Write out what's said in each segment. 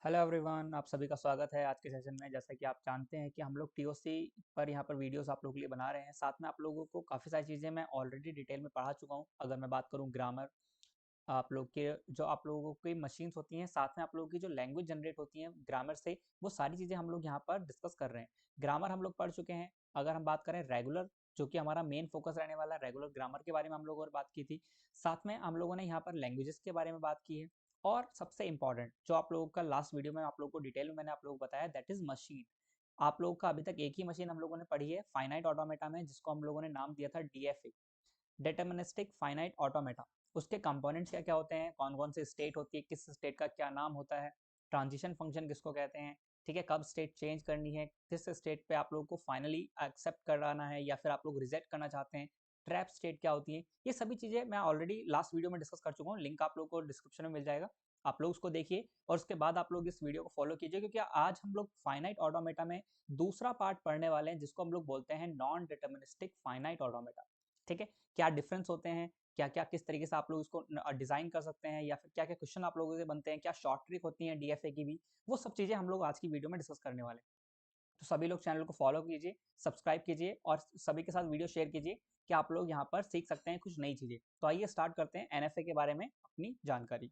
Hello everyone, आप सभी का स्वागत है आज के सेशन में। जैसा कि आप जानते हैं कि हम लोग टीओसी पर यहाँ पर वीडियोस आप लोगों के लिए बना रहे हैं। साथ में आप लोगों को काफ़ी सारी चीज़ें मैं ऑलरेडी डिटेल में पढ़ा चुका हूँ। अगर मैं बात करूँ ग्रामर, आप लोग के जो आप लोगों की मशीन्स होती हैं, साथ में आप लोगों की जो लैंग्वेज जनरेट होती है ग्रामर से, वो सारी चीज़ें हम लोग यहाँ पर डिस्कस कर रहे हैं। ग्रामर हम लोग पढ़ चुके हैं। अगर हम बात करें रेगुलर, जो कि हमारा मेन फोकस रहने वाला है, रेगुलर ग्रामर के बारे में हम लोगों ने बात की थी। साथ में हम लोगों ने यहाँ पर लैंग्वेजेस के बारे में बात की है। और सबसे इंपॉर्टेंट जो आप लोगों का लास्ट वीडियो में आप लोगों को डिटेल में मैंने आप लोगों को बताया, दैट इज मशीन। आप लोगों का अभी तक एक ही मशीन हम लोगों ने पढ़ी है फाइनाइट ऑटोमेटा में, जिसको हम लोगों ने नाम दिया था डीएफए, डिटरमिनिस्टिक फाइनाइट ऑटोमेटा। उसके कंपोनेंट्स क्या क्या होते हैं, कौन कौन से स्टेट होती है, किस स्टेट का क्या नाम होता है, ट्रांजिशन फंक्शन किसको कहते हैं, ठीक है, कब स्टेट चेंज करनी है, किस स्टेट पे आप लोगों को फाइनली एक्सेप्ट कराना है या फिर आप लोग रिजेक्ट करना चाहते हैं, ट्रैप स्टेट क्या होती है, ये सभी चीज़ें मैं ऑलरेडी लास्ट वीडियो में डिस्कस कर चुका हूँ। लिंक आप लोगों को डिस्क्रिप्शन में मिल जाएगा, आप लोग उसको देखिए और उसके बाद आप लोग इस वीडियो को फॉलो कीजिए, क्योंकि आज हम लोग फाइनाइट ऑटोमेटा में दूसरा पार्ट पढ़ने वाले हैं, जिसको हम लोग बोलते हैं नॉन डिटर्मिनिस्टिक फाइनाइट ऑटोमेटा। ठीक है, क्या डिफरेंस होते हैं, क्या क्या किस तरीके से आप लोग इसको डिजाइन कर सकते हैं, या फिर क्या क्या क्वेश्चन आप लोगों से बनते हैं, क्या शॉर्ट ट्रिक होती हैं डीएफए की भी, वो सब चीजें हम लोग आज की वीडियो में डिस्कस करने वाले हैं। तो सभी लोग चैनल को फॉलो कीजिए, सब्सक्राइब कीजिए और सभी के साथ वीडियो शेयर कीजिए कि आप लोग यहाँ पर सीख सकते हैं कुछ नई चीजें। तो आइए स्टार्ट करते हैं एनएफए के बारे में अपनी जानकारी।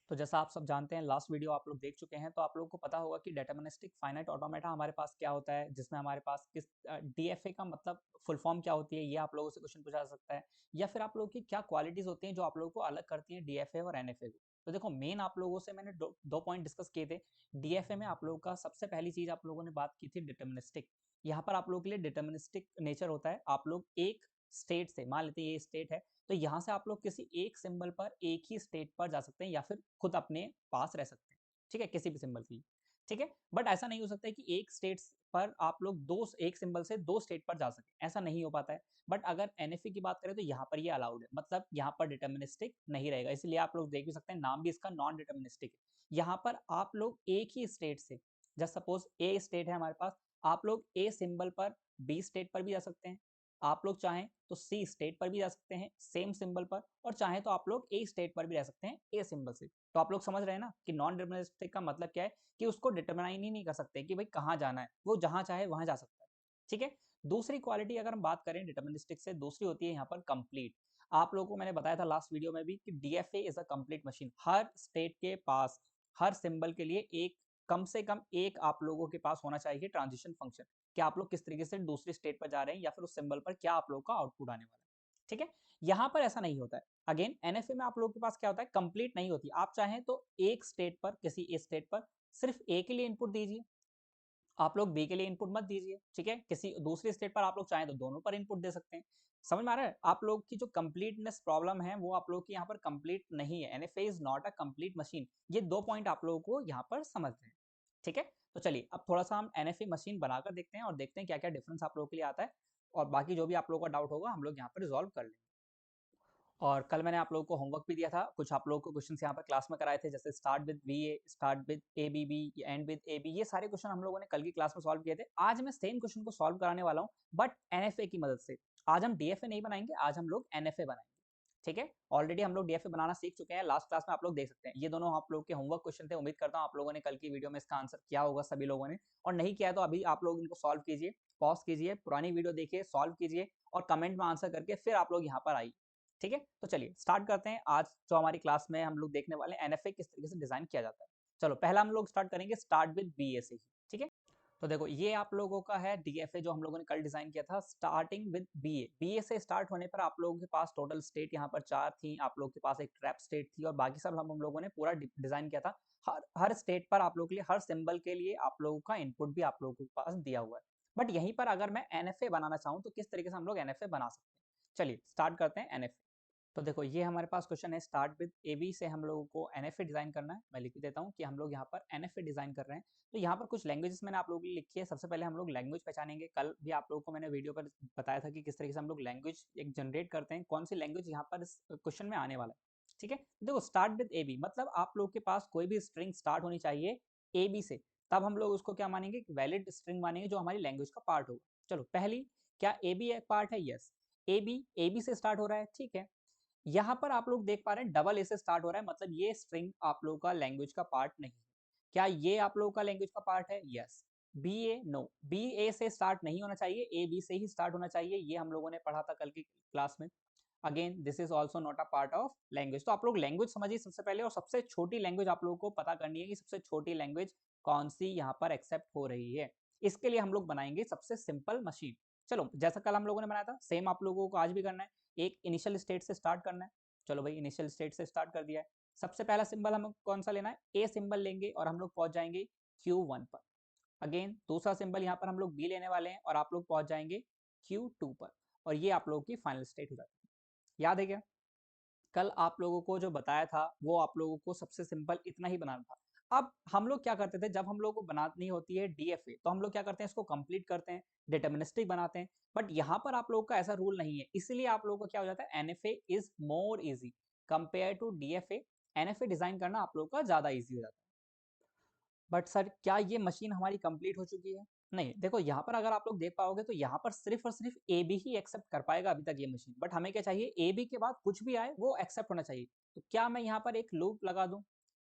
तो जैसा आप सब जानते हैं, लास्ट वीडियो आप लोग देख चुके हैं, तो आप लोगों को पता होगा कि डिटरमिनिस्टिक फाइनाइट ऑटोमेटा हमारे पास क्या होता है, जिसमें हमारे पास किस डीएफए का मतलब फुल फॉर्म क्या होती है, ये आप लोगों से क्वेश्चन पूछा जा सकता है। या फिर आप लोगों की क्या क्वालिटीज होती हैं जो आप लोगों को अलग करती हैं डीएफए और एनएफए को। तो देखो, मेन आप लोगों से मैंने दो पॉइंट डिस्कस किए थे। डीएफए में आप लोगों का सबसे पहली चीज आप लोगों ने बात की थी डिटर्मिनिस्टिक। यहाँ पर आप लोगों के लिए डिटर्मिनिस्टिक नेचर होता है। आप लोग एक स्टेट से, मान लेते हैं ये स्टेट है, तो यहाँ से आप लोग किसी एक सिंबल पर एक ही स्टेट पर जा सकते हैं या फिर खुद अपने पास रह सकते हैं। ठीक है, किसी भी सिंबल की। ठीक है, बट ऐसा नहीं हो सकता है कि एक स्टेट पर आप लोग एक सिंबल से दो स्टेट पर जा सके, ऐसा नहीं हो पाता है। बट अगर एनएफए की बात करें तो यहाँ पर ये अलाउड है, मतलब यहाँ पर डिटर्मिनिस्टिक नहीं रहेगा। इसलिए आप लोग देख भी सकते हैं, नाम भी इसका नॉन डिटर्मिनिस्टिक है। यहाँ पर आप लोग एक ही स्टेट से, जस्ट सपोज ए स्टेट है हमारे पास, आप लोग ए सिंबल पर बी स्टेट पर भी जा सकते हैं। आप लोग चाहें तो सी स्टेट पर भी जा सकते हैं सेम सिंबल पर, और चाहे तो आप लोग ए स्टेट पर भी रह सकते हैं ए सिंबल से। तो आप लोग समझ रहे हैं ना कि नॉन डिटरमिनिस्टिक का मतलब क्या है, कि उसको डिटरमाइन ही नहीं कर सकते कि भाई कहाँ जाना है, वो जहां चाहे वहां जा सकता है। ठीक है, दूसरी क्वालिटी अगर हम बात करें डिटरमिनिस्टिक से, दूसरी होती है यहाँ पर कंप्लीट। आप लोगों को मैंने बताया था लास्ट वीडियो में भी कि DFA is a complete machine. Her state के पास, हर सिंबल के लिए एक, कम से कम एक आप लोगों के पास होना चाहिए ट्रांजिशन फंक्शन, कि आप लोग किस तरीके से दूसरी स्टेट पर जा रहे हैं या फिर उस सिंबल पर क्या आप लोगों का आउटपुट आने वाला है। ठीक है, यहाँ पर ऐसा नहीं होता है। अगेन एनएफए में आप लोगों के पास क्या होता है, कंप्लीट नहीं होती। आप चाहें तो एक स्टेट पर, किसी एक स्टेट पर सिर्फ ए के लिए इनपुट दीजिए, आप लोग बी के लिए इनपुट मत दीजिए। ठीक है, किसी दूसरी स्टेट पर आप लोग चाहें तो दोनों पर इनपुट दे सकते हैं। समझ में आ रहा है? आप लोग की जो कंप्लीटनेस प्रॉब्लम है वो आप लोग की यहाँ पर कंप्लीट नहीं है। NFA is not a complete machine. ये दो पॉइंट आप लोगों को यहाँ पर समझते हैं। ठीक है, तो चलिए अब थोड़ा सा हम एनएफए मशीन बनाकर देखते हैं और देखते हैं क्या क्या डिफरेंस आप लोगों के लिए आता है, और बाकी जो भी आप लोगों का डाउट होगा हम लोग यहाँ पर रिजॉल्व कर लेंगे। और कल मैंने आप लोगों को होमवर्क भी दिया था, कुछ आप लोगों को क्वेश्चंस यहाँ पर क्लास में कराए थे, जैसे start with V A, start with A B B, end with A B. ये सारे क्वेश्चन हम लोगों ने कल की क्लास में सॉल्व किए थे। आज मैं सेम क्वेश्चन को सॉल्व कराने वाला हूँ, बट एनएफए की मदद से। आज हम डीएफए नहीं बनाएंगे, आज हम लोग एनएफए बनाएंगे। ठीक है, ऑलरेडी हम लोग डीएफए बनाना सीख चुके हैं, लास्ट क्लास में आप लोग देख सकते हैं। ये दोनों आप लोग के होमवर्क क्वेश्चन थे। उम्मीद करता हूँ आप लोगों ने कल की वीडियो में इसका आंसर किया होगा सभी लोगों ने, और नहीं किया तो अभी आप लोग इनको सॉल्व कीजिए, पॉज कीजिए, पुरानी वीडियो देखिए, सॉल्व कीजिए और कमेंट में आंसर करके फिर आप लोग यहाँ पर आइए। ठीक है, तो चलिए स्टार्ट करते हैं। आज जो हमारी क्लास में हम लोग देखने वाले हैं एनएफए किस तरीके से डिजाइन किया जाता है। चलो पहला हम लोग स्टार्ट करेंगे स्टार्ट विद बीए से ही। ठीक है, तो देखो ये आप लोगों का है डीएफए जो हम लोगों ने कल डिजाइन किया था, स्टार्टिंग विद बीए। बीए से स्टार्ट होने पर आप लोगों के पास टोटल स्टेट यहाँ पर 4 थी, आप लोगों के पास एक ट्रैप स्टेट थी, और बाकी सब हम लोगों ने पूरा डिजाइन किया था। हर स्टेट पर आप लोगों के लिए, हर सिंबल के लिए आप लोगों का इनपुट भी आप लोगों के पास दिया हुआ है। बट यहीं पर अगर मैं एनएफए बनाना चाहूँ तो किस तरीके से हम लोग एनएफए बना सकते हैं, चलिए स्टार्ट करते हैं एनएफए। तो देखो ये हमारे पास क्वेश्चन है, स्टार्ट विद ए बी से हम लोगों को एनएफए डिजाइन करना है। मैं लिख देता हूँ कि हम लोग यहाँ पर एनएफए डिजाइन कर रहे हैं। तो यहाँ पर कुछ लैंग्वेजेस मैंने आप लोगों के लिए लिखी है। सबसे पहले हम लोग लैंग्वेज पहचानेंगे। कल भी आप लोगों को मैंने वीडियो पर बताया था कि किस तरीके से हम लोग लैंग्वेज एक जनरेट करते हैं, कौन सी लैंग्वेज यहाँ पर इस क्वेश्चन में आने वाला है। ठीक है, देखो स्टार्ट विद ए बी मतलब आप लोग के पास कोई भी स्ट्रिंग स्टार्ट होनी चाहिए ए बी से, तब हम लोग उसको क्या मानेंगे, वैलिड स्ट्रिंग मानेंगे जो हमारी लैंग्वेज का पार्ट होगा। चलो पहली, क्या ए बी एक पार्ट है? यस, ए बी से स्टार्ट हो रहा है। ठीक है, यहाँ पर आप लोग देख पा रहे हैं डबल ए से स्टार्ट हो रहा है, मतलब ये स्ट्रिंग आप लोगों का लैंग्वेज का पार्ट नहीं है। क्या ये आप लोगों का लैंग्वेज का पार्ट है? यस। बी ए नो, बी ए से स्टार्ट नहीं होना चाहिए, ए बी से ही स्टार्ट होना चाहिए, ये हम लोगों ने पढ़ा था कल की क्लास में। Again this is also not a part of language. तो आप लोग लैंग्वेज समझिए सबसे पहले, और सबसे छोटी लैंग्वेज आप लोगों को पता करनी है कि सबसे छोटी लैंग्वेज कौन सी यहाँ पर एक्सेप्ट हो रही है। इसके लिए हम लोग बनाएंगे सबसे सिंपल मशीन। चलो जैसा कल हम लोगों ने बनाया था सेम आप लोगों को आज भी करना है। एक इनिशियल स्टेट से स्टार्ट करना है। चलो भाई इनिशियल स्टेट से स्टार्ट कर दिया है। सबसे पहला सिंबल हमें कौन सा लेना है? ए सिंबल लेंगे और हम लोग पहुंच जाएंगे Q1 पर। अगेन दूसरा सिंबल यहाँ पर हम लोग बी लेने वाले हैं और आप लोग पहुंच जाएंगे Q2 पर, और ये आप लोगों की फाइनल स्टेट हो जाती है। याद है क्या? कल आप लोगों को जो बताया था वो आप लोगों को सबसे सिंपल इतना ही बनाना था। अब हम लोग क्या करते थे, जब हम लोग को बनानी होती है डीएफए तो हम लोग क्या करते हैं, इसको कंप्लीट करते हैं, डिटर्मिनिस्टिक बनाते हैं। बट यहाँ पर आप लोगों का ऐसा रूल नहीं है, इसलिए आप लोगों को क्या हो जाता है, NFA is more easy compare to DFA. NFA design करना आप लोगों का ज्यादा इजी हो जाता है। बट सर क्या ये मशीन हमारी कंप्लीट हो चुकी है? नहीं, देखो यहाँ पर अगर आप लोग देख पाओगे तो यहाँ पर सिर्फ और सिर्फ ए बी ही एक्सेप्ट कर पाएगा अभी तक ये मशीन। बट हमें क्या चाहिए, ए बी के बाद कुछ भी आए वो एक्सेप्ट होना चाहिए। तो क्या मैं यहाँ पर एक लूप लगा दूं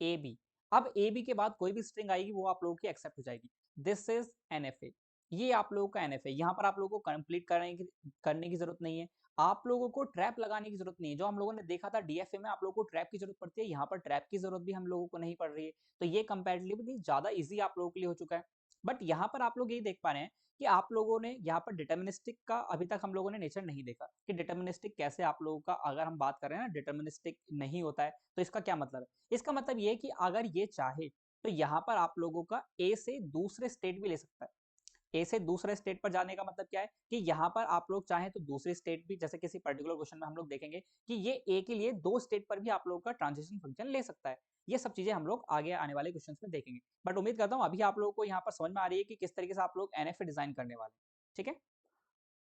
ए बी, अब ए बी के बाद कोई भी स्ट्रिंग आएगी वो आप लोगों की एक्सेप्ट हो जाएगी। This is an F A, ये आप लोगों का एन एफ ए। यहाँ पर आप लोगों को कंप्लीट करने की जरूरत नहीं है, आप लोगों को ट्रैप लगाने की जरूरत नहीं है। जो हम लोगों ने देखा था डीएफए में आप लोगों को ट्रैप की जरूरत पड़ती है, यहाँ पर ट्रैप की जरूरत भी हम लोगों को नहीं पड़ रही है। तो ये कंपैरेटिवली ज्यादा इजी आप लोगों के लिए हो चुका है। बट यहाँ पर आप लोग यही देख पा रहे हैं कि आप लोगों ने यहाँ पर डिटर्मिनिस्टिक का अभी तक हम लोगों ने नेचर नहीं देखा कि डिटर्मिनिस्टिक कैसे आप लोगों का, अगर हम बात कर रहे हैं ना डिटर्मिनिस्टिक नहीं होता है तो इसका क्या मतलब है। इसका मतलब ये है कि अगर ये चाहे तो यहाँ पर आप लोगों का ए से दूसरे स्टेट भी ले सकता है। ए से दूसरे स्टेट पर जाने का मतलब क्या है कि यहाँ पर आप लोग चाहें तो दूसरी स्टेट भी, जैसे किसी पर्टिकुलर क्वेश्चन में हम लोग देखेंगे कि ये ए के लिए दो स्टेट पर भी आप लोगों का ट्रांजिशन फंक्शन ले सकता है। ये सब चीजें हम लोग आगे आने वाले क्वेश्चंस में देखेंगे। बट उम्मीद करता हूँ अभी आप लोगों को यहाँ पर समझ में आ रही है कि किस तरीके से आप लोग एनएफए डिजाइन करने वाले हैं। ठीक है,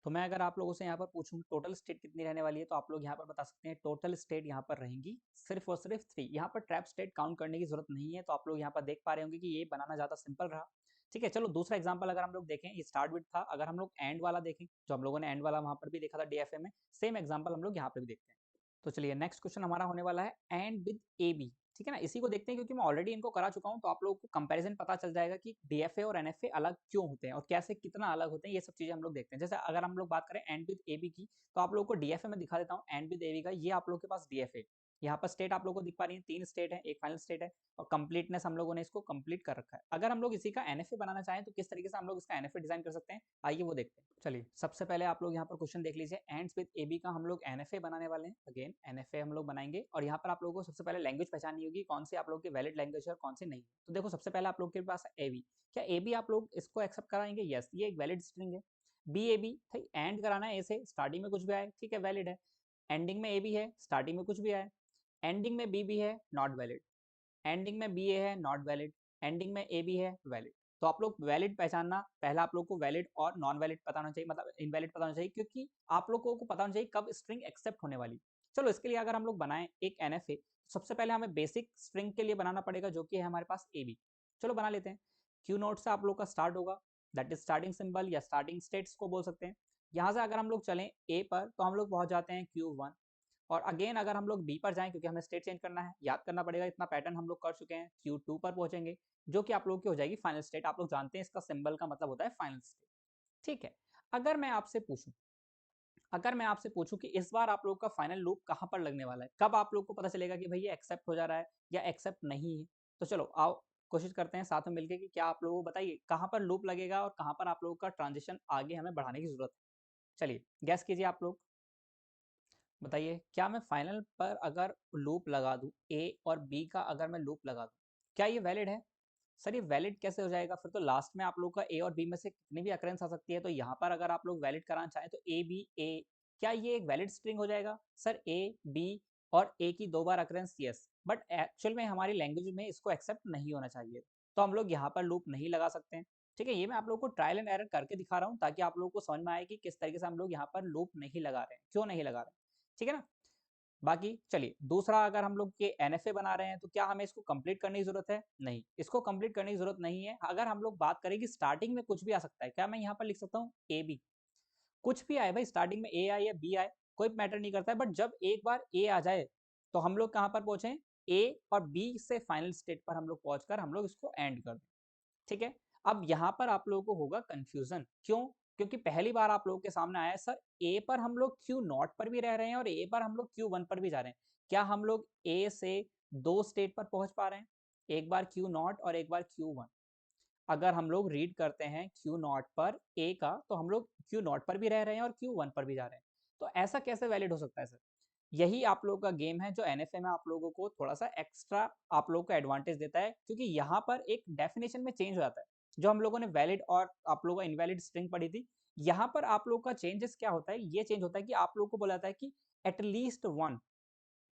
तो मैं अगर आप लोगों से यहाँ पर पूछूं टोटल स्टेट कितनी रहने वाली है, तो आप लोग यहाँ पर बता सकते हैं टोटल स्टेट यहाँ पर रहेंगी सिर्फ और सिर्फ 3। यहाँ पर ट्रैप स्टेट काउंट करने की जरूरत नहीं है। तो आप लोग यहाँ पर देख पा रहे होंगे कि ये बनाना ज्यादा सिंपल रहा। ठीक है, चलो दूसरा एग्जांपल अगर हम लोग देखें, ये स्टार्ट बिट था, अगर हम लोग एंड वाला देखें, जो हम लोगों ने एंड वाला वहां पर भी देखा था डीएफए में, सेम एग्जांपल हम लोग यहाँ पर भी देखते हैं। तो चलिए नेक्स्ट क्वेश्चन हमारा होने वाला है एंड विद ए बी। ठीक है ना, इसी को देखते हैं क्योंकि मैं ऑलरेडी इनको करा चुका हूँ, तो आप लोगों को कंपैरिजन पता चल जाएगा कि डीएफए और एनएफए अलग क्यों होते हैं और कैसे कितना अलग होते हैं। ये सब चीजें हम लोग देखते हैं। जैसे अगर हम लोग बात करें एंड विद ए बी की, तो आप लोगों को डीएफए में दिखा देता हूँ एंड विद ए बी का। ये आप लोगों के पास डीएफए, यहाँ पर स्टेट आप लोगों को दिख पा रही है, 3 स्टेट है, एक फाइनल स्टेट है, और कंप्लीटनेस हम लोगों ने इसको कंप्लीट कर रखा है। अगर हम लोग इसी का एनएफए बनाना चाहें तो किस तरीके से हम लोग इसका एनएफए डिजाइन कर सकते हैं, आइए वो देखते हैं। चलिए सबसे पहले आप लोग यहाँ पर क्वेश्चन देख लीजिए, एंड्स विद ए बी का हम लोग एनएफए बनाने वाले हैं। अगेन एनएफए हम लोग बनाएंगे, और यहाँ पर आप लोगों को सबसे पहले लैंग्वेज पहचाननी होगी कौन सी आप लोग की वैलिड लैंग्वेज है और कौन सी नहीं। तो देखो सबसे पहले आप लोग के पास ए बी, क्या ए बी आप लोग इसको एक्सेप्ट कराएंगे? यस, ये एक वैलिड स्ट्रिंग है। बी ए बी, एंड कराना है ए से, स्टार्टिंग में कुछ भी आए ठीक है वैलिड है। एंडिंग में ए बी है, स्टार्टिंग में कुछ भी आए। एंडिंग में बी बी है, नॉट वैलिड। एंडिंग में बी ए है, नॉट वैलिड। एंडिंग में ए बी है, वैलिड। तो आप लोग वैलिड पहचानना, पहला आप लोग को वैलिड और नॉन वैलिड पता होना चाहिए, मतलब इनवैलिड पता होना चाहिए, क्योंकि आप लोगों को पता होना चाहिए कब स्ट्रिंग एक्सेप्ट होने वाली। चलो इसके लिए अगर हम लोग बनाएं एक एनएफए, सबसे पहले हमें बेसिक स्ट्रिंग के लिए बनाना पड़ेगा जो कि है हमारे पास ए बी। चलो बना लेते हैं। क्यू नोट से आप लोग का स्टार्ट होगा, दैट इज स्टार्टिंग सिंबल या स्टार्टिंग स्टेट्स को बोल सकते हैं। यहाँ से अगर हम लोग चलें ए पर तो हम लोग पहुंच जाते हैं Q1। और अगेन अगर हम लोग बी पर जाएं, क्योंकि हमें स्टेट चेंज करना है, याद करना पड़ेगा, इतना पैटर्न हम लोग कर चुके हैं, Q2 पर पहुंचेंगे, जो कि आप लोग की हो जाएगी फाइनल स्टेट। आप लोग जानते हैं इसका सिंबल का मतलब होता है फाइनल स्टेट। ठीक है, अगर मैं आपसे पूछूं, अगर मैं आपसे पूछूं कि इस बार आप लोग का फाइनल लूप कहां पर लगने वाला है, कब आप लोग को पता चलेगा कि भाई ये एक्सेप्ट हो जा रहा है या एक्सेप्ट नहीं है। तो चलो आओ कोशिश करते हैं साथ में मिलकर कि क्या आप लोगों को बताइए कहां पर लूप लगेगा और कहां पर आप लोगों का ट्रांजिशन आगे हमें बढ़ाने की जरूरत है। चलिए गैस कीजिए आप लोग, बताइए क्या मैं फाइनल पर अगर लूप लगा दूं, ए और बी का अगर मैं लूप लगा दूं, क्या ये वैलिड है? सर ये वैलिड कैसे हो जाएगा, फिर तो लास्ट में आप लोग का ए और बी में से कितनी भी अकरेंस आ सकती है। तो यहाँ पर अगर आप लोग वैलिड कराना चाहें तो ए बी ए, क्या ये एक वैलिड स्ट्रिंग हो जाएगा? सर ए बी और ए की 2 बार अकरेंस, यस, बट एक्चुअल में हमारी लैंग्वेज में इसको एक्सेप्ट नहीं होना चाहिए, तो हम लोग यहाँ पर लूप नहीं लगा सकते हैं। ठीक है, ये मैं आप लोग को ट्रायल एंड एरर करके दिखा रहा हूँ ताकि आप लोगों को समझ में आए कि किस तरीके से हम लोग यहाँ पर लूप नहीं लगा रहे हैं, क्यों नहीं लगा रहे हैं। ठीक है ना, बाकी चलिए दूसरा, अगर हम लोग के एनएफए बना रहे हैं तो क्या हमें इसको कंप्लीट करने की जरूरत है? नहीं, इसको कंप्लीट करने की जरूरत नहीं है। अगर हम लोग बात करें कि स्टार्टिंग में कुछ भी आ सकता है, क्या मैं यहाँ पर लिख सकता हूँ ए बी, कुछ भी आए भाई, स्टार्टिंग में ए आए या बी आए कोई मैटर नहीं करता है, बट जब एक बार ए आ जाए तो हम लोग कहाँ पर पहुंचे, ए और बी से फाइनल स्टेट पर हम लोग पहुंचकर हम लोग इसको एंड कर दें। ठीक है, अब यहाँ पर आप लोगों को होगा कंफ्यूजन, क्यों? क्योंकि पहली बार आप लोगों के सामने आया है सर ए पर हम लोग क्यू नॉट पर भी रह रहे हैं और ए पर हम लोग क्यू वन पर भी जा रहे हैं, क्या हम लोग ए से दो स्टेट पर पहुंच पा रहे हैं, एक बार क्यू नॉट और एक बार क्यू वन? अगर हम लोग रीड करते हैं क्यू नॉट पर ए का, तो हम लोग क्यू नॉट पर भी रह रहे हैं और क्यू वन पर भी जा रहे हैं, तो ऐसा कैसे वैलिड हो सकता है सर? यही आप लोगों का गेम है जो एनएफए में आप लोगों को थोड़ा सा एक्स्ट्रा आप लोगों को एडवांटेज देता है, क्योंकि यहाँ पर एक डेफिनेशन में चेंज हो जाता है। जो हम लोगों ने वैलिड और आप लोगों को इनवैलिड स्ट्रिंग पढ़ी थी, यहाँ पर आप लोगों का चेंजेस क्या होता है, ये चेंज होता है कि आप लोगों को बोला जाता है कि एटलीस्ट वन,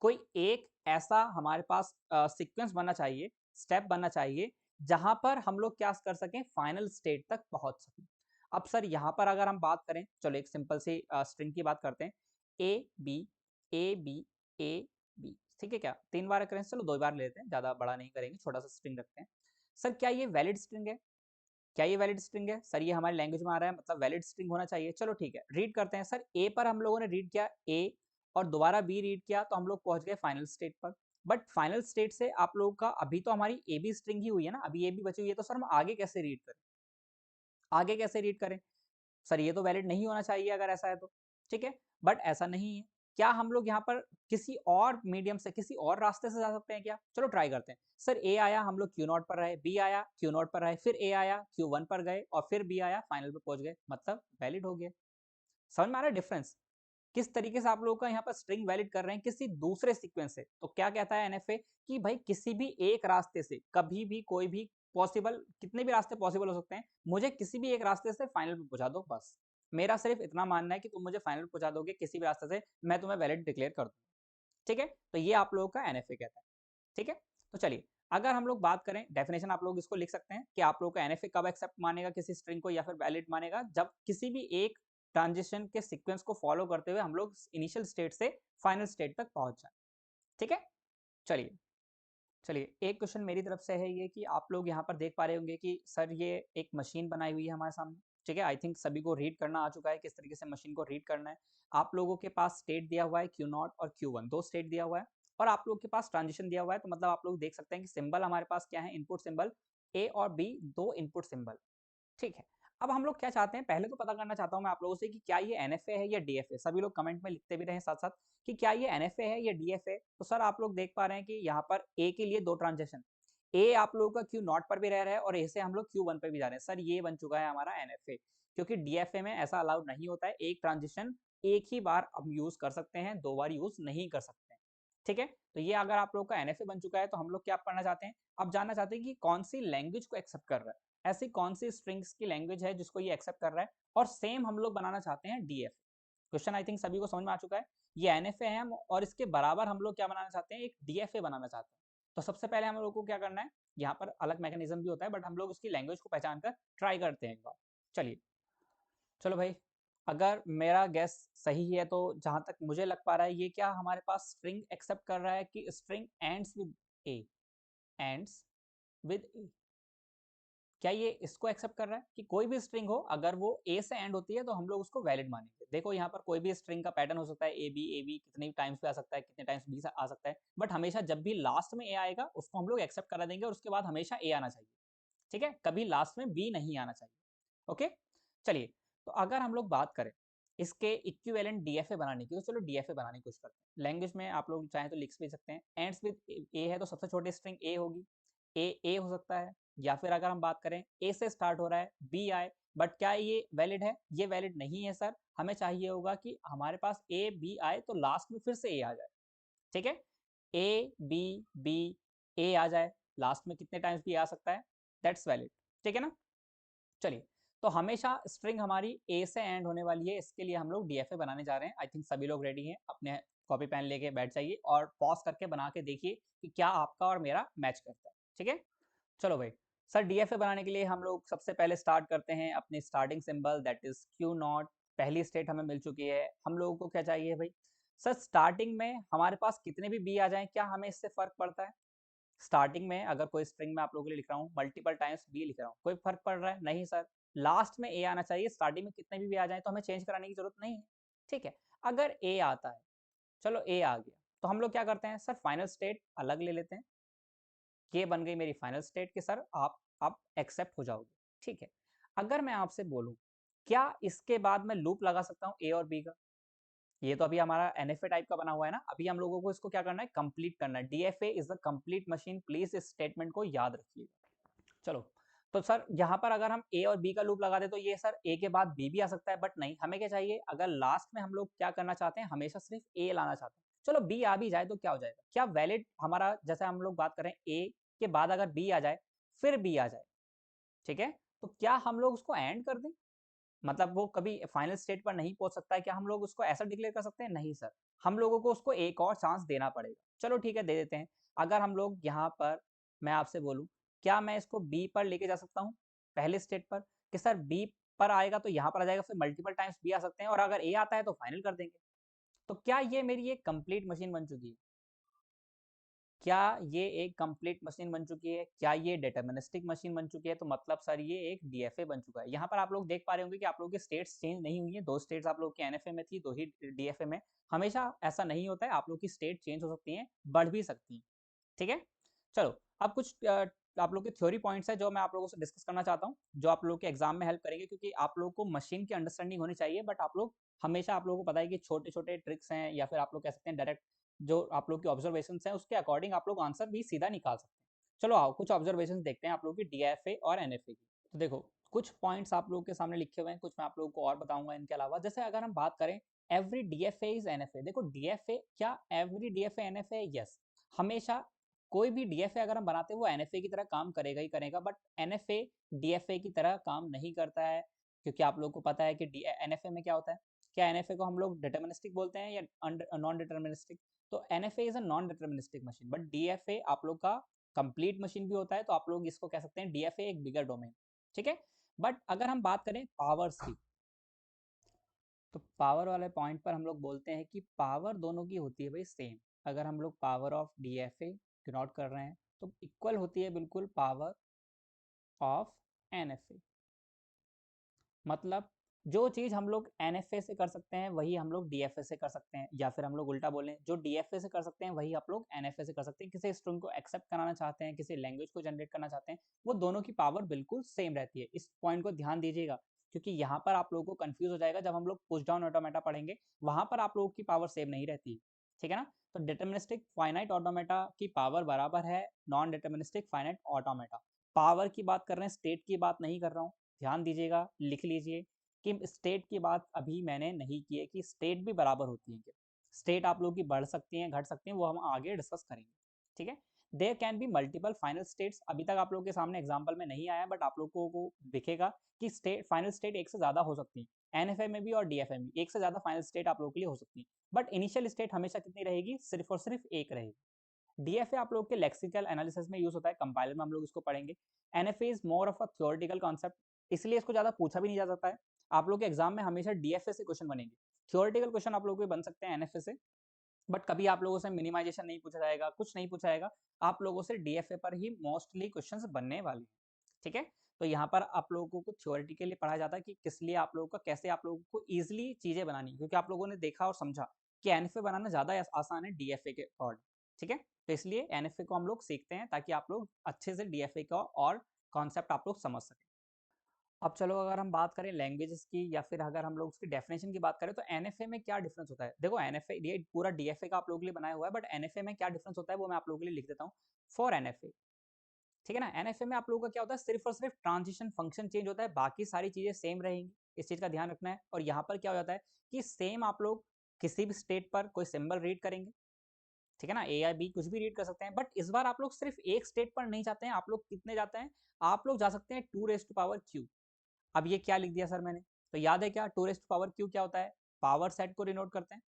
कोई एक ऐसा हमारे पास सीक्वेंस बनना चाहिए, स्टेप बनना चाहिए, जहां पर हम लोग क्या कर सकें, फाइनल स्टेट तक पहुंच सकें। अब सर यहाँ पर अगर हम बात करें, चलो एक सिंपल सी स्ट्रिंग की बात करते हैं, A B A B A B, ठीक है, क्या तीन बार करें, चलो दो बार लेते हैं, ज्यादा बड़ा नहीं करेंगे, छोटा सा स्ट्रिंग रखते हैं। सर क्या ये वैलिड स्ट्रिंग है? क्या ये वैलिड स्ट्रिंग है? सर ये हमारी लैंग्वेज में आ रहा है, मतलब वैलिड स्ट्रिंग होना चाहिए। चलो ठीक है, रीड करते हैं। सर ए पर हम लोगों ने रीड किया ए और दोबारा बी रीड किया, तो हम लोग पहुंच गए फाइनल स्टेट पर। बट फाइनल स्टेट से आप लोगों का अभी तो हमारी ए बी स्ट्रिंग ही हुई है ना, अभी ए बी बची हुई है, तो सर हम आगे कैसे रीड करें? आगे कैसे रीड करें? सर ये तो वैलिड नहीं होना चाहिए अगर ऐसा है तो। ठीक है, बट ऐसा नहीं है। क्या हम लोग यहाँ पर किसी और मीडियम से, किसी और रास्ते से जा सकते हैं क्या? चलो ट्राई करते हैं। सर ए आया, हम लोग क्यू नॉट पर रहे, बी आया क्यू नॉट पर रहे, फिर ए आया क्यू वन पर गए और फिर बी आया फाइनल पे पहुंच गए, मतलब वैलिड हो गया। समझ में आ रहा है डिफरेंस? किस तरीके से आप लोगों का यहाँ पर स्ट्रिंग वैलिड कर रहे हैं किसी दूसरे सीक्वेंस से। तो क्या कहता है एनएफए कि भाई किसी भी एक रास्ते से कभी भी कोई भी पॉसिबल, कितने भी रास्ते पॉसिबल हो सकते हैं, मुझे किसी भी एक रास्ते से फाइनल पे पहुंचा दो बस। मेरा सिर्फ इतना मानना है कि तुम मुझे फाइनल पहुंचा दोगे किसी भी रास्ते से, मैं तुम्हें वैलिड डिक्लेयर कर दूंगा। ठीक है, तो ये आप लोगों का एनएफए कहता है। ठीक है, तो चलिए अगर हम लोग बात करें डेफिनेशन, आप लोग इसको लिख सकते हैं कि आप लोगों का एनएफए कब एक्सेप्ट मानेगा किसी स्ट्रिंग को या फिर वैलिड मानेगा, जब किसी भी एक ट्रांजिशन के सीक्वेंस को फॉलो करते हुए हम लोग इनिशियल स्टेट से फाइनल स्टेट तक पहुंच जाए। ठीक है, चलिए चलिए एक क्वेश्चन मेरी तरफ से है ये कि आप लोग यहाँ पर देख पा रहे होंगे कि सर ये एक मशीन बनाई हुई है हमारे सामने। ठीक है, आई थिंक सभी को रीड करना आ चुका है किस तरीके से मशीन को रीड करना है। आप लोगों के पास स्टेट दिया हुआ है क्यू नॉट और क्यू वन, दो स्टेट दिया हुआ है, और आप लोग के पास ट्रांजिशन दिया हुआ है, तो मतलब आप लोग देख सकते हैं कि सिंबल हमारे पास क्या है, इनपुट सिंबल ए और बी, दो इनपुट सिंबल। ठीक है, अब हम लोग क्या चाहते हैं, पहले तो पता करना चाहता हूं मैं आप लोगों से कि क्या ये एनएफए है या डीएफए। सभी लोग कमेंट में लिखते भी रहे साथ साथ कि क्या ये एनएफए है या डीएफए। तो सर आप लोग देख पा रहे हैं कि यहाँ पर ए के लिए दो ट्रांजेक्शन, ए आप लोगों का क्यू नॉट पर भी रह रहा है और ए से हम लोग क्यू वन पर भी जा रहे हैं। सर ये बन चुका है हमारा एनएफए, क्योंकि डीएफए में ऐसा अलाउड नहीं होता है, एक ट्रांजिशन एक ही बार हम यूज कर सकते हैं, दो बार यूज नहीं कर सकते हैं। ठीक है, तो ये अगर आप लोग का एनएफए बन चुका है, तो हम लोग क्या पढ़ना चाहते हैं, अब जानना चाहते हैं कि कौन सी लैंग्वेज को एक्सेप्ट कर रहा है, ऐसी कौन सी स्ट्रिंग्स की लैंग्वेज है जिसको ये एक्सेप्ट कर रहा है, और सेम हम लोग बनाना चाहते हैं डीएफ। क्वेश्चन आई थिंक सभी को समझ में आ चुका है, ये एनएफए है और इसके बराबर हम लोग क्या बनाना चाहते हैं, एक डीएफए बनाना चाहते हैं। तो सबसे पहले हम लोग को क्या करना है, यहाँ पर अलग मैकेनिज्म भी होता है, बट हम लोग उसकी लैंग्वेज को पहचान कर ट्राई करते हैं एक बार। चलिए, चलो भाई, अगर मेरा गैस सही है तो जहां तक मुझे लग पा रहा है, ये क्या हमारे पास स्ट्रिंग एक्सेप्ट कर रहा है कि string ends with A, ends with A. क्या ये इसको एक्सेप्ट कर रहा है कि कोई भी स्ट्रिंग हो अगर वो ए से एंड होती है तो हम लोग उसको वैलिड मानेंगे? देखो यहाँ पर कोई भी स्ट्रिंग का पैटर्न हो सकता है, ए बी कितने टाइम्स पे आ सकता है, कितने टाइम्स बी आ सकता है, बट हमेशा जब भी लास्ट में ए आएगा उसको हम लोग एक्सेप्ट करा देंगे और उसके बाद हमेशा ए आना चाहिए। ठीक है, कभी लास्ट में बी नहीं आना चाहिए। ओके, चलिए, तो अगर हम लोग बात करें इसके इक्विवेलेंट डीएफए बनाने की, तो चलो डीएफए बनाने की कोशिश करते हैं। लैंग्वेज में आप लोग चाहें तो लिख भी सकते हैं, एंड्स विद ए है तो सबसे छोटी स्ट्रिंग ए होगी, ए हो सकता है, या फिर अगर हम बात करें ए से स्टार्ट हो रहा है बी आए, बट क्या ये वैलिड है? ये वैलिड नहीं है सर, हमें चाहिए होगा कि हमारे पास ए बी आए तो लास्ट में फिर से ए आ जाए। ठीक है, ए बी बी ए आ जाए, लास्ट में कितने टाइम्स भी आ सकता है, दैट्स वैलिड। ठीक है ना, चलिए, तो हमेशा स्ट्रिंग हमारी ए से एंड होने वाली है, इसके लिए हम लोग डीएफए बनाने जा रहे हैं। आई थिंक सभी लोग रेडी हैं, अपने कॉपी पेन लेके बैठ जाइए और पॉज करके बना के देखिए कि क्या आपका और मेरा मैच करता है। ठीक है, चलो भाई, सर डीएफए बनाने के लिए हम लोग सबसे पहले स्टार्ट करते हैं अपनी starting symbol, that is Q not. पहली स्टेट हमें मिल चुकी है, हम लोगों को क्या चाहिए भाई, सर स्टार्टिंग में हमारे पास कितने भी बी आ जाएं, क्या हमें इससे फर्क पड़ता है? स्टार्टिंग में अगर कोई स्ट्रिंग में आप लोगों के लिए लिख रहा हूँ, मल्टीपल टाइम्स बी लिख रहा हूँ, कोई फर्क पड़ रहा है? नहीं सर, लास्ट में ए आना चाहिए, स्टार्टिंग में कितने भी आ जाए तो हमें चेंज कराने की जरूरत नहीं है। ठीक है, अगर ए आता है, चलो ए आ गया, तो हम लोग क्या करते हैं सर, फाइनल स्टेट अलग ले लेते हैं, ये बन गई मेरी फाइनल स्टेट कि सर आप एक्सेप्ट हो जाओगे, ठीक है। अगर मैं आपसे बोलूं क्या इसके बाद मैं लूप लगा सकता हूँ ए और बी का, ये तो अभी हमारा एनएफए टाइप का बना हुआ है ना, अभी हम लोगों को इसको क्या करना है, कंप्लीट करना है। DFA is the complete machine, please इस स्टेटमेंट को याद रखिएगा। चलो, तो सर यहाँ पर अगर हम ए और बी का लूप लगा दे तो ये सर ए के बाद बी भी आ सकता है, बट नहीं, हमें क्या चाहिए, अगर लास्ट में हम लोग क्या करना चाहते हैं, हमेशा सिर्फ ए लाना चाहते हैं। चलो बी आ भी जाए तो क्या हो जाएगा, क्या वैलिड हमारा, जैसे हम लोग बात करें ए के बाद अगर बी आ जाए फिर बी आ जाए, ठीक है, तो क्या हम लोग उसको एंड कर दें, मतलब वो कभी फाइनल स्टेट पर नहीं पहुंच सकता है, क्या हम लोग उसको ऐसा डिक्लेयर कर सकते हैं, नहीं सर, हम लोगों को उसको एक और चांस देना पड़ेगा। चलो ठीक है, दे देते हैं। अगर हम लोग यहाँ पर, मैं आपसे बोलूँ, क्या मैं इसको बी पर लेके जा सकता हूँ पहले स्टेट पर, कि सर बी पर आएगा तो यहाँ पर आ जाएगा, फिर मल्टीपल टाइम्स बी आ सकते हैं, और अगर ए आता है तो फाइनल कर देंगे। तो क्या ये मेरी एक कंप्लीट मशीन बन चुकी है, क्या ये एक कंप्लीट मशीन बन चुकी है, क्या ये डिटरमिनिस्टिक मशीन बन चुकी है, तो मतलब सर ये एक डीएफए बन चुका है। यहाँ पर आप लोग देख पा रहे होंगे कि आप लोगों की स्टेट्स चेंज नहीं हुई है, दो स्टेट्स आप लोग की एनएफए में थी, दो ही डीएफए में। हमेशा ऐसा नहीं होता है, आप लोग की स्टेट चेंज हो सकती है, बढ़ भी सकती है, ठीक है। चलो, अब कुछ आप लोग के थ्योरी पॉइंट्स है जो मैं आप लोगों से डिस्कस करना चाहता हूँ, जो आप लोग के एग्जाम में हेल्प करेंगे, क्योंकि आप लोग को मशीन की अंडरस्टैंडिंग होनी चाहिए, बट आप लोग हमेशा, आप लोगों को पता है कि छोटे छोटे ट्रिक्स हैं, या फिर आप लोग कह सकते हैं डायरेक्ट जो आप लोग की ऑब्जर्वेशन हैं उसके अकॉर्डिंग आप लोग आंसर भी सीधा निकाल सकते हैं। चलो आओ कुछ ऑब्जर्वेशन देखते हैं आप लोग की डीएफए और एनएफए की। तो देखो, कुछ पॉइंट्स आप लोग के सामने लिखे हुए हैं, कुछ मैं आप लोगों को और बताऊंगा इनके अलावा। जैसे अगर हम बात करें एवरी डीएफए इज एनएफए, देखो डीएफए, क्या एवरी डीएफए एनएफए, यस, हमेशा कोई भी डीएफए अगर हम बनाते हैं वो एनएफए की तरह काम करेगा ही करेगा, बट एनएफए डीएफए की तरह काम नहीं करता है, क्योंकि आप लोग को पता है कि एनएफए में क्या होता है, क्या एनएफए को हम लोग डिटर्मिनिस्टिक बोलते हैं या नॉन डिटर्मिनिस्टिक, तो NFA is a non deterministic machine, but DFA आप लोग का कंप्लीट मशीन भी होता है, तो आप लोग इसको कह सकते हैं डीएफए एक बिगर डोमेन, ठीक है। बट अगर हम बात करें पावर्स की, तो पावर वाले पॉइंट पर हम लोग बोलते हैं कि पावर दोनों की होती है भाई सेम। अगर हम लोग पावर ऑफ डीएफए डिनोट कर रहे हैं तो इक्वल होती है बिल्कुल पावर ऑफ एनएफए, मतलब जो चीज़ हम लोग एनएफए से कर सकते हैं वही हम लोग डीएफए से कर सकते हैं, या फिर हम लोग उल्टा बोलें, जो डीएफए से कर सकते हैं वही आप लोग एनएफए से कर सकते हैं। किसी स्ट्रिंग को एक्सेप्ट कराना चाहते हैं, किसी लैंग्वेज को जनरेट करना चाहते हैं, वो दोनों की पावर बिल्कुल सेम रहती है। इस पॉइंट को ध्यान दीजिएगा, क्योंकि यहाँ पर आप लोगों को कंफ्यूज हो जाएगा जब हम लोग पुश डाउन ऑटोमेटा पढ़ेंगे, वहां पर आप लोगों की पावर सेम नहीं रहती, ठीक है ना। तो डिटर्मिनिस्टिक फाइनाइट ऑटोमेटा की पावर बराबर है non deterministic finite automata. Power की बात कर रहे हैं, स्टेट की बात नहीं कर रहा हूँ, ध्यान दीजिएगा, लिख लीजिए कि स्टेट की बात अभी मैंने नहीं की है, कि स्टेट भी बराबर होती है क्या, स्टेट आप लोगों की बढ़ सकती हैं, घट सकती हैं, वो हम आगे डिस्कस करेंगे, ठीक है। There can be multiple final states, अभी तक आप लोगों के सामने एग्जाम्पल में नहीं आया, बट आप लोगों को दिखेगा कि स्टेट, फाइनल स्टेट एक से ज्यादा हो सकती है, एनएफए में भी और डीएफए में भी एक से ज्यादा फाइनल स्टेट आप लोगों के लिए हो सकती है, बट इनिशियल स्टेट हमेशा कितनी रहेगी, सिर्फ और सिर्फ एक रहेगी। डीएफए आप लोग के लेक्सिकल एनालिसिस में यूज होता है, कंपाइलर में हम लोग इसको पढ़ेंगे। NFA is more of a theoretical concept, इसलिए इसको ज्यादा पूछा भी नहीं जा सकता है। आप लोग के एग्जाम में हमेशा डीएफए से क्वेश्चन बनेंगे, थ्योरेटिकल क्वेश्चन आप लोग को बन सकते हैं एनएफए से, बट कभी आप लोगों से मिनिमाइजेशन नहीं पूछा जाएगा, कुछ नहीं पूछा जाएगा, आप लोगों से डीएफए पर ही मोस्टली क्वेश्चंस बनने वाले हैं, ठीक है। तो यहाँ पर आप लोगों को थ्योरेटिकली पढ़ाया जाता है कि किस लिए आप लोगों का, कैसे आप लोगों को इजिली चीजें बनानी, क्योंकि आप लोगों ने देखा और समझा कि एनएफए बनाना ज्यादा आसान है डीएफए के अकॉर्डिंग, ठीक है। तो इसलिए एनएफए को हम लोग सीखते हैं ताकि आप लोग अच्छे से डीएफए का और कॉन्सेप्ट आप लोग समझ सकें। अब चलो अगर हम बात करें लैंग्वेजेस की, या फिर अगर हम लोग उसकी डेफिनेशन की बात करें, तो एनएफए में क्या डिफरेंस होता है, देखो एनएफए ये पूरा डीएफए का आप लोगों के लिए बनाया हुआ है, बट एनएफए में क्या डिफरेंस होता है वो मैं आप लोगों के लिए लिख देता हूँ। फॉर एनएफए, ठीक है ना, एनएफए में आप लोगों का क्या होता है, सिर्फ और सिर्फ ट्रांजिशन फंक्शन चेंज होता है, बाकी सारी चीजें सेम रहेंगी, इस चीज का ध्यान रखना है। और यहाँ पर क्या हो जाता है कि सेम आप लोग किसी भी स्टेट पर कोई सिंबल रीड करेंगे, ठीक है ना, ए या बी कुछ भी रीड कर सकते हैं, बट इस बार आप लोग सिर्फ एक स्टेट पर नहीं जाते हैं, आप लोग कितने जाते हैं, आप लोग जा सकते हैं 2⁻⁴। अब ये क्या लिख दिया सर मैंने, तो याद है क्या, 2⁻⁴ क्या होता है, पावर सेट को डिनोट करते हैं,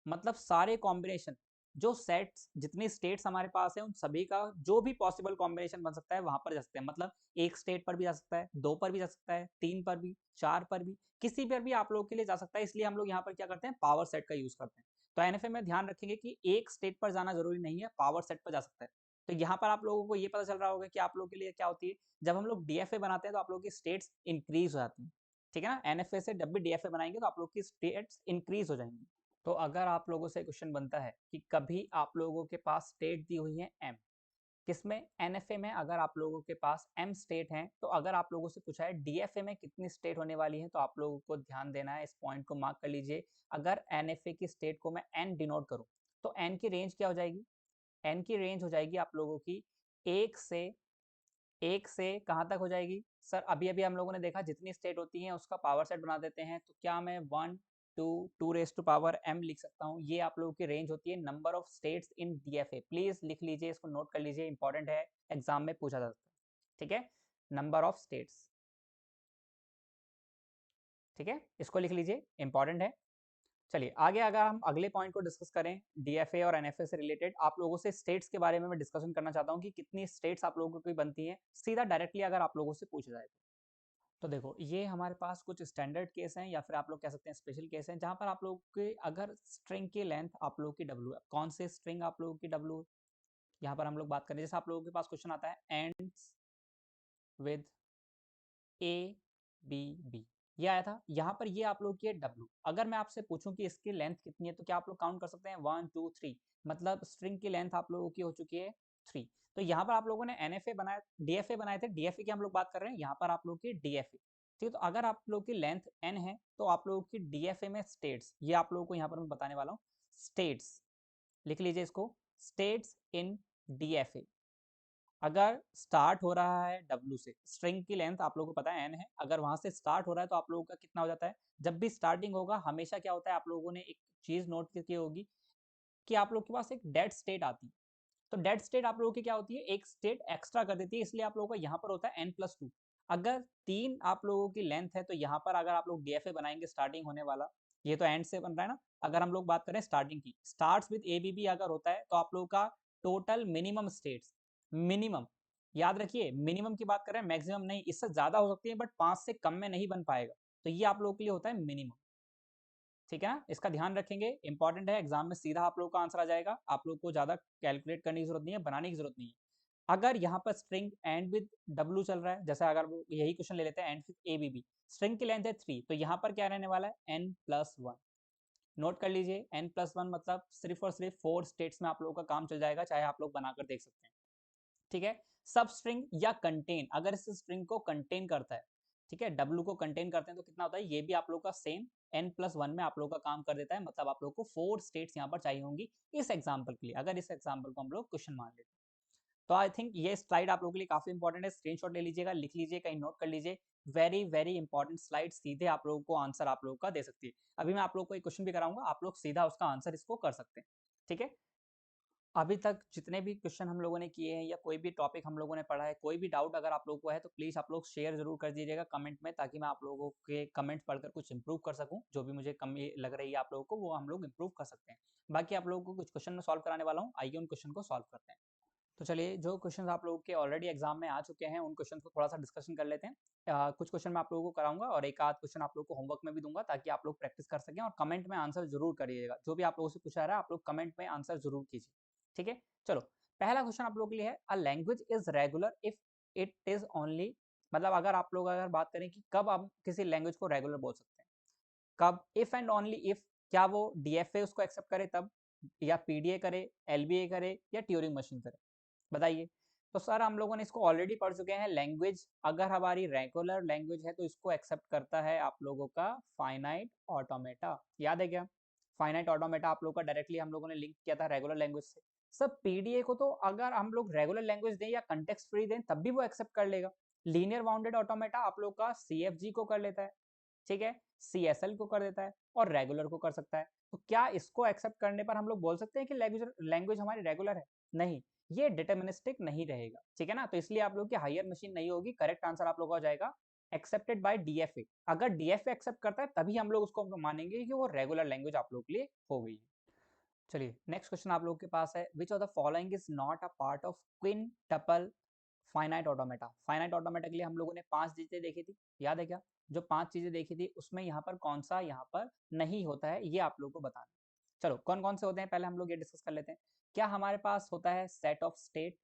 मतलब सारे कॉम्बिनेशन, जो सेट्स, जितनी स्टेट्स हमारे पास है उन सभी का जो भी पॉसिबल कॉम्बिनेशन बन सकता है वहां पर जा सकते हैं, मतलब एक स्टेट पर भी जा सकता है, दो पर भी जा सकता है, तीन पर भी, चार पर भी, किसी पर भी आप लोगों के लिए जा सकता है, इसलिए हम लोग यहाँ पर क्या करते हैं, पावर सेट का यूज करते हैं। तो एनएफए में ध्यान रखेंगे कि एक स्टेट पर जाना जरूरी नहीं है, पावर सेट पर जा सकता है। तो यहाँ पर आप लोगों को ये पता चल रहा होगा कि आप लोगों के लिए क्या होती है, जब हम लोग डीएफए बनाते हैं तो आप लोगों की स्टेट्स इंक्रीज हो जाती हैं, ठीक है ना, एनएफए से जब भी डीएफए बनाएंगे तो आप लोग की स्टेट्स इंक्रीज हो जाएंगी। तो अगर आप लोगों से क्वेश्चन बनता है कि कभी आप लोगों के पास स्टेट दी हुई है m, किसमें, एनएफए में अगर आप लोगों के पास m स्टेट हैं, तो अगर आप लोगों से पूछा है डीएफए में कितनी स्टेट होने वाली है, तो आप लोगों को ध्यान देना है, इस पॉइंट को मार्क कर लीजिए। अगर एनएफए की स्टेट को मैं n डिनोट करूं, तो n की रेंज क्या हो जाएगी, n की रेंज हो जाएगी आप लोगों की एक से कहाँ तक हो जाएगी सर, अभी अभी हम लोगों ने देखा जितनी स्टेट होती है उसका पावर सेट बना देते हैं, तो क्या मैं 1 to raise to power m लिख सकता हूँ। ये आप लोगों की रेंज होती है number of states in DFA. Please लिख लीजिए, इसको नोट कर लीजिए, इंपॉर्टेंट है, एग्जाम में पूछा जा सकता है। ठीक है, नंबर ऑफ स्टेट्स, ठीक है, इसको लिख लीजिए, इंपॉर्टेंट है। चलिए आगे अगर हम अगले पॉइंट को डिस्कस करें डीएफए और एनएफए से रिलेटेड, आप लोगों से स्टेट्स के बारे में मैं डिस्कशन करना चाहता हूँ कि कितनी स्टेट्स आप लोगों की बनती है, सीधा डायरेक्टली अगर आप लोगों से पूछा जाए तो देखो ये हमारे पास कुछ स्टैंडर्ड केस हैं या फिर आप लोग कह सकते हैं स्पेशल केस हैं, जहां पर आप लोग के अगर स्ट्रिंग की लेंथ आप लोगों की डब्ल्यू है, कौन से स्ट्रिंग आप लोगों की डब्ल्यू, यहाँ पर हम लोग बात करें, जैसे आप लोगों के पास क्वेश्चन आता है ends with A B B, ये आया था, यहाँ पर ये आप लोग की है डब्ल्यू। अगर मैं आपसे पूछूं कि इसकी लेंथ कितनी है, तो क्या आप लोग काउंट कर सकते हैं 1 2 3, मतलब स्ट्रिंग की लेंथ आप लोगों की हो चुकी है 3। तो यहाँ पर आप लोगों ने एनएफए बनाया, डीएफए बनाए थे, डीएफए की हम लोग बात कर रहे हैं, यहाँ पर आप लोग की डीएफए। ठीक है, तो अगर आप लोग की लेंथ n है, तो आप लोगों की डीएफए में स्टेट्स, ये आप लोगों को यहाँ पर मैं बताने वाला हूँ, स्टेट्स लिख लीजिए इसको, स्टेट्स इन डीएफए। अगर स्टार्ट हो रहा है W से, स्ट्रिंग की लेंथ आप लोगों को पता है n है, अगर वहां से स्टार्ट हो रहा है तो आप लोगों का कितना हो जाता है, जब भी स्टार्टिंग होगा हमेशा क्या होता है, आप लोगों ने एक चीज नोट की होगी कि आप लोग के पास एक डेड स्टेट आती है। तो डेड स्टेट आप लोगों की क्या होती है, एक स्टेट एक्स्ट्रा कर देती है, इसलिए आप लोगों का यहाँ पर होता है n+2। अगर 3 आप लोगों की लेंथ है, तो यहाँ पर अगर आप लोग डीएफए बनाएंगे स्टार्टिंग होने वाला, ये तो एंड से बन रहा है ना, अगर हम लोग बात करें स्टार्टिंग की, स्टार्ट्स विद एबीबी अगर होता है, तो आप लोगों का टोटल मिनिमम स्टेट्स, मिनिमम याद रखिए, मिनिमम की बात करें, मैक्सिमम नहीं, इससे ज्यादा हो सकती है बट 5 से कम में नहीं बन पाएगा, तो ये आप लोगों के लिए होता है मिनिमम। ठीक है ना, इसका ध्यान रखेंगे, इंपॉर्टेंट है, एग्जाम में सीधा आप लोगों का आंसर आ जाएगा, आप लोग को ज्यादा कैलकुलेट करने की जरूरत नहीं है, बनाने की जरूरत नहीं है। अगर यहाँ पर स्ट्रिंग एंड विद डब्ल्यू चल रहा है, जैसे अगर यही क्वेश्चन ले लेते हैं and with A B B, string की लेंथ है 3, तो यहाँ पर क्या रहने वाला है n+1। नोट कर लीजिए n+1 मतलब सिर्फ और सिर्फ 4 स्टेट्स में आप लोगों का काम चल जाएगा, चाहे आप लोग बनाकर देख सकते हैं। ठीक है, सब स्ट्रिंग या कंटेन, अगर इस स्ट्रिंग को कंटेन करता है, ठीक है, डब्ल्यू को कंटेन करते हैं, तो कितना होता है, ये भी आप लोग का सेम n+1 में आप लोग का काम कर देता है, मतलब आप लोग को 4 स्टेट्स यहाँ पर चाहिए होंगी इस एग्जाम्पल के लिए, अगर इस एग्जाम्पल को हम लोग क्वेश्चन मान लेते हैं। तो आई थिंक ये स्लाइड आप लोगों के लिए काफी इंपॉर्टेंट है, स्क्रीनशॉट ले लीजिएगा, लिख लीजिए, कहीं नोट कर लीजिए, वेरी वेरी इंपॉर्टेंट स्लाइड, सीधे आप लोगों को आंसर आप लोगों का दे सकती है। अभी मैं आप लोगों को एक क्वेश्चन भी कराऊंगा, आप लोग सीधा उसका आंसर इसको कर सकते हैं। ठीक है, अभी तक जितने भी क्वेश्चन हम लोगों ने किए हैं या कोई भी टॉपिक हम लोगों ने पढ़ा है, कोई भी डाउट अगर आप लोगों को है, तो प्लीज़ आप लोग शेयर जरूर कर दीजिएगा कमेंट में, ताकि मैं आप लोगों के कमेंट्स पढ़कर कुछ इंप्रूव कर सकूं, जो भी मुझे कमी लग रही है आप लोगों को, वो हम लोग इंप्रूव कर सकते हैं। बाकी आप लोगों को कुछ क्वेश्चन में सॉल्व कराने वाला हूँ, आइए उन क्वेश्चन को सॉल्व करते हैं। तो चलिए, जो क्वेश्चन आप लोगों के ऑलरेडी एग्जाम में आ चुके हैं, उन क्वेश्चन को थोड़ा सा डिस्कशन कर लेते हैं। कुछ क्वेश्चन मैं आप लोगों को कराऊंगा और एक आध क्वेश्चन आप लोगों को होमवर्क में भी दूंगा, ताकि आप लोग प्रैक्टिस कर सकें, और कमेंट में आंसर जरूर करिएगा, जो भी आप लोगों से पूछा जा रहा है आप लोग कमेंट में आंसर जरूर कीजिए। ठीक है, चलो पहला क्वेश्चन आप लोगों के लिए है, a language is regular if it is only, मतलब अगर आप लोग अगर बात करें कि कब आप किसी लैंग्वेज को रेगुलर बोल सकते हैं, कब, इफ एंड ओनली इफ, क्या वो डीएफए उसको एक्सेप्ट करे तब, या पीडीए करे, एलबीए करे, या ट्यूरिंग मशीन करे, बताइए। तो सर हम लोगों ने इसको ऑलरेडी पढ़ चुके हैं, लैंग्वेज अगर हमारी रेगुलर लैंग्वेज है तो इसको एक्सेप्ट करता है आप लोगों का फाइनाइट ऑटोमेटा, याद है क्या, फाइनाइट ऑटोमेटा आप लोगों का डायरेक्टली हम लोगों ने लिंक किया था रेगुलर लैंग्वेज से। सब पीडीए को तो अगर हम लोग रेगुलर लैंग्वेज दें या कंटेक्स्ट फ्री दें तब भी वो एक्सेप्ट कर लेगा। लीनियर बाउंडेड ऑटोमेटा आप लोग का सीएफजी को कर लेता है, ठीक है, सीएसएल को कर देता है, और रेगुलर को कर सकता है। तो क्या इसको एक्सेप्ट करने पर हम लोग बोल सकते हैं कि लैंग्वेज लैंग्वेज हमारी रेगुलर है? नहीं, ये डिटर्मिनिस्टिक नहीं रहेगा, ठीक है ना, तो इसलिए आप लोग की हायर मशीन नहीं होगी, करेक्ट आंसर आप लोग का हो जाएगा एक्सेप्टेड बाय डीएफए। अगर डीएफए एक्सेप्ट करता है तभी हम लोग उसको मानेंगे कि वो रेगुलर लैंग्वेज आप लोग के लिए हो गई है। चलिए नेक्स्ट क्वेश्चन आप लोग के पास है, which of the following is not a part of quintuple finite automata. Finite automata के लिए हम लोगों ने 5 चीजें देखी थी, याद है क्या, जो 5 चीजें देखी थी उसमें यहाँ पर कौन सा यहाँ पर नहीं होता है, ये आप लोग को बताना। चलो कौन कौन से होते हैं पहले हम लोग ये डिस्कस कर लेते हैं। क्या हमारे पास होता है सेट ऑफ स्टेट,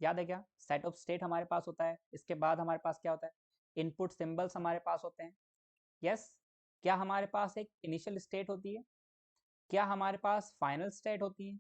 याद है क्या, सेट ऑफ स्टेट हमारे पास होता है, इसके बाद हमारे पास क्या होता है, इनपुट सिंबल्स हमारे पास होते हैं, यस। क्या हमारे पास एक इनिशियल स्टेट होती है, क्या हमारे पास फाइनल स्टेट होती है,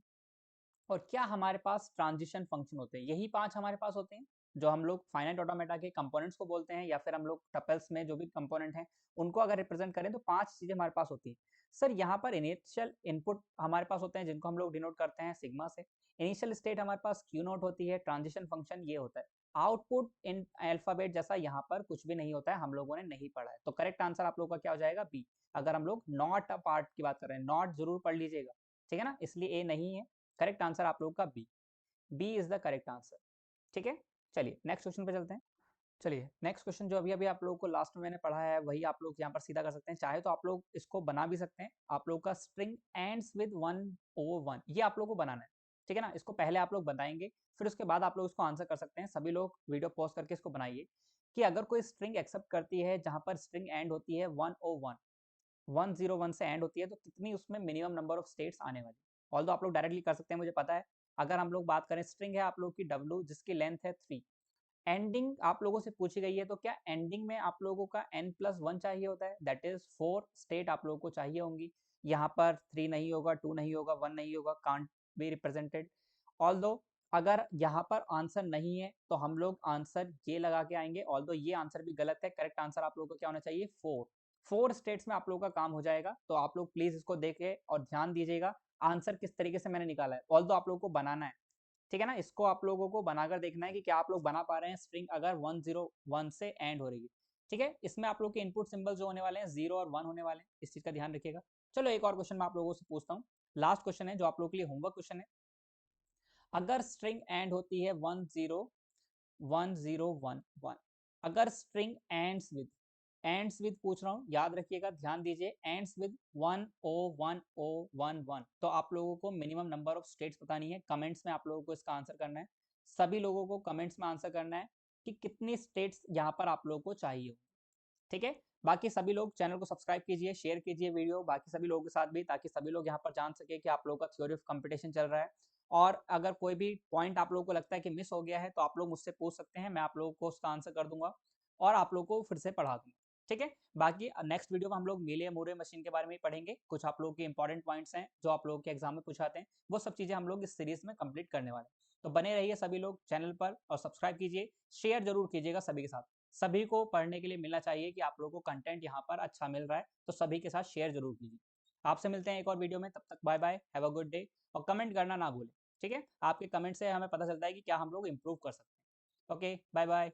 और क्या हमारे पास ट्रांजिशन फंक्शन होते हैं। यही 5 हमारे पास होते हैं जो हम लोग फाइनाइट ऑटोमेटा के कंपोनेंट्स को बोलते हैं, या फिर हम लोग टपल्स में जो भी कंपोनेंट हैं उनको अगर रिप्रेजेंट करें तो 5 चीजें हमारे पास होती हैं। सर यहाँ पर इनिशियल इनपुट हमारे पास होते हैं जिनको हम लोग डिनोट करते हैं सिग्मा से। इनिशियल स्टेट हमारे पास क्यू नोट होती है। ट्रांजिशन फंक्शन ये होता है। आउटपुट इन अल्फाबेट जैसा यहाँ पर कुछ भी नहीं होता है, हम लोगों ने नहीं पढ़ा है। तो करेक्ट आंसर आप लोगों का क्या हो जाएगा, बी। अगर हम लोग नॉट अ पार्ट की बात कर रहे हैं, नॉट जरूर पढ़ लीजिएगा, ठीक है ना, इसलिए ए नहीं है। करेक्ट आंसर आप लोगों का B. B is the correct answer. ठीक है, चलिए नेक्स्ट क्वेश्चन पे चलते हैं। चलिए नेक्स्ट क्वेश्चन जो अभी अभी आप लोगों को लास्ट में मैंने पढ़ा है वही आप लोग यहाँ पर सीधा कर सकते हैं। चाहे तो आप लोग इसको बना भी सकते हैं। आप लोग का स्ट्रिंग एंड्स विद 1/1, ये आप लोग को बनाना है, ठीक है ना। इसको पहले आप लोग बताएंगे, फिर उसके बाद आप लोग इसको आंसर कर सकते हैं। सभी लोग वीडियो पॉज करके इसको बनाइए कि अगर कोई स्ट्रिंग एक्सेप्ट करती है जहाँ पर स्ट्रिंग एंड होती है 101, 101 से एंड होती है, तो कितनी उसमें मिनिमम नंबर ऑफ स्टेट्स आने वाली। ऑल्दो आप लोग डायरेक्टली कर सकते हैं, मुझे पता है। अगर हम लोग बात करें, स्ट्रिंग है आप लोग की W जिसकी लेंथ है 3, एंडिंग आप लोगों से पूछी गई है, तो क्या एंडिंग में आप लोगों का n+1 चाहिए होता है, दैट इज 4 स्टेट आप लोगों को चाहिए होंगी। यहाँ पर 3 नहीं होगा, 2 नहीं होगा, 1 नहीं होगा, कांट बी रिप्रेजेंटेड। ऑल्दो अगर यहाँ पर आंसर नहीं है तो हम लोग आंसर ये लगा के आएंगे। ऑल्दो ये आंसर भी गलत है। करेक्ट आंसर आप लोगों को क्या होना चाहिए, 4 स्टेट्स में आप लोगों का काम हो जाएगा। तो आप लोग प्लीज इसको देखे और ध्यान दीजिएगा आंसर किस तरीके से मैंने निकाला है। ऑल्दो आप लोगों को बनाना है, ठीक है ना। इसको आप लोगों को बनाकर देखना है कि क्या आप लोग बना पा रहे हैं स्ट्रिंग अगर 101 से एंड हो रही है, ठीक है। इसमें आप लोग के इनपुट सिंबल जो होने वाले हैं 0 और 1 होने वाले हैं, इस चीज का ध्यान रखिएगा। चलो एक और क्वेश्चन मैं आप लोगों से पूछता हूँ। लास्ट क्वेश्चन है जो आप लोगों के लिए होमवर्क क्वेश्चन है। अगर स्ट्रिंग एंड होती है 101011, अगर स्ट्रिंग एंड्स विद पूछ रहा हूँ, याद रखिएगा, ध्यान दीजिए, एंड्स विद 101011, तो आप लोगों को मिनिमम नंबर ऑफ स्टेट्स बतानी है। कमेंट्स में आप लोगों को इसका आंसर करना है। सभी लोगों को कमेंट्स में आंसर करना है कि कितनी स्टेट्स यहाँ पर आप लोगों को चाहिए, ठीक है। बाकी सभी लोग चैनल को सब्सक्राइब कीजिए, शेयर कीजिए वीडियो बाकी सभी लोगों के साथ भी, ताकि सभी लोग यहाँ पर जान सके कि आप लोगों का थ्योरी ऑफ कंपटीशन चल रहा है। और अगर कोई भी पॉइंट आप लोगों को लगता है कि मिस हो गया है तो आप लोग मुझसे पूछ सकते हैं, मैं आप लोगों को उसका आंसर कर दूंगा और आप लोगों को फिर से पढ़ा दूंगा, ठीक है। बाकी नेक्स्ट वीडियो में हम लोग मीले मूरे मशीन के बारे में ही पढ़ेंगे। कुछ आप लोगों के इंपॉर्टेंट पॉइंट्स हैं जो आप लोगों के एग्जाम में पूछाते हैं, वो सब चीजें हम लोग इस सीरीज में कंप्लीट करने वाले हैं। तो बने रहिए सभी लोग चैनल पर और सब्सक्राइब कीजिए, शेयर जरूर कीजिएगा सभी के साथ। सभी को पढ़ने के लिए मिलना चाहिए कि आप लोगों को कंटेंट यहाँ पर अच्छा मिल रहा है, तो सभी के साथ शेयर जरूर कीजिए। आपसे मिलते हैं एक और वीडियो में, तब तक bye bye, have a good day. और कमेंट करना ना भूलें, ठीक है। आपके कमेंट से हमें पता चलता है कि क्या हम लोग इम्प्रूव कर सकते हैं। Okay, bye bye.